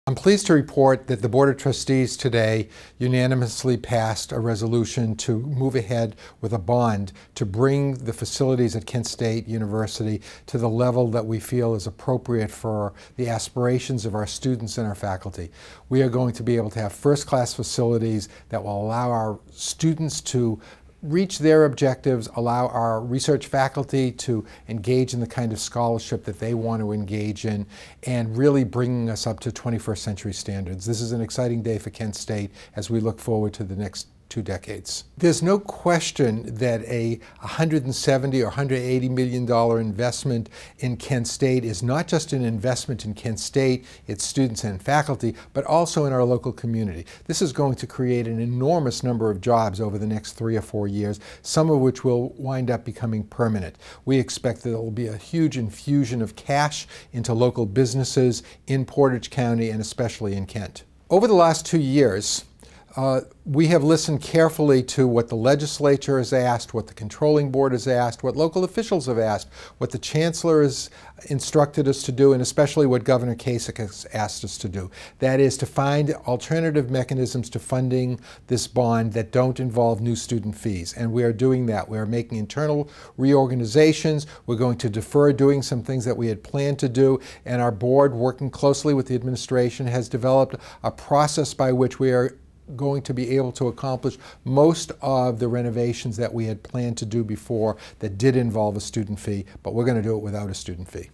I'm pleased to report that the Board of Trustees today unanimously passed a resolution to move ahead with a bond to bring the facilities at Kent State University to the level that we feel is appropriate for the aspirations of our students and our faculty. We are going to be able to have first-class facilities that will allow our students to reach their objectives, allow our research faculty to engage in the kind of scholarship that they want to engage in, and really bringing us up to 21st century standards. This is an exciting day for Kent State as we look forward to the next 2 decades. There's no question that a $170 or $180 million investment in Kent State is not just an investment in Kent State, its students and faculty, but also in our local community. This is going to create an enormous number of jobs over the next 3 or 4 years, some of which will wind up becoming permanent. We expect that there will be a huge infusion of cash into local businesses in Portage County and especially in Kent. Over the last 2 years, we have listened carefully to what the legislature has asked, what the controlling board has asked, what local officials have asked, what the chancellor has instructed us to do, and especially what Governor Kasich has asked us to do. That is to find alternative mechanisms to funding this bond that don't involve new student fees. And we are doing that. We are making internal reorganizations. We're going to defer doing some things that we had planned to do. And our board, working closely with the administration, has developed a process by which we are going to be able to accomplish most of the renovations that we had planned to do before that did involve a student fee, but we're going to do it without a student fee.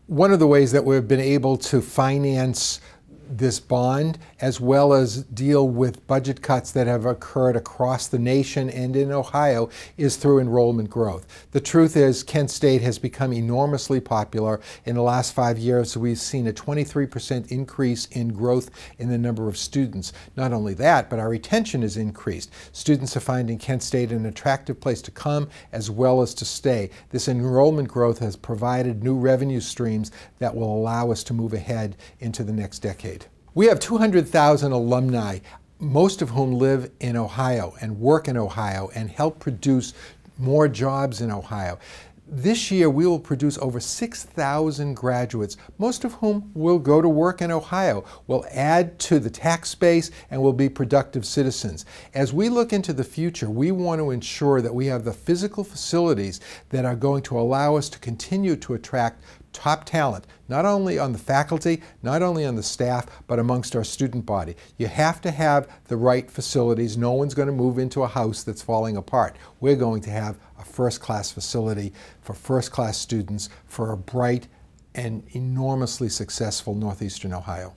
One of the ways that we've been able to finance this bond, as well as deal with budget cuts that have occurred across the nation and in Ohio, is through enrollment growth. The truth is, Kent State has become enormously popular. In the last 5 years, we've seen a 23% increase in growth in the number of students. Not only that, but our retention has increased. Students are finding Kent State an attractive place to come as well as to stay. This enrollment growth has provided new revenue streams that will allow us to move ahead into the next decade. We have 200,000 alumni, most of whom live in Ohio and work in Ohio and help produce more jobs in Ohio. This year we will produce over 6,000 graduates, most of whom will go to work in Ohio, will add to the tax base, and will be productive citizens. As we look into the future, we want to ensure that we have the physical facilities that are going to allow us to continue to attract top talent, not only on the faculty, not only on the staff, but amongst our student body. You have to have the right facilities. No one's going to move into a house that's falling apart. We're going to have a first-class facility for first-class students for a bright and enormously successful Northeastern Ohio.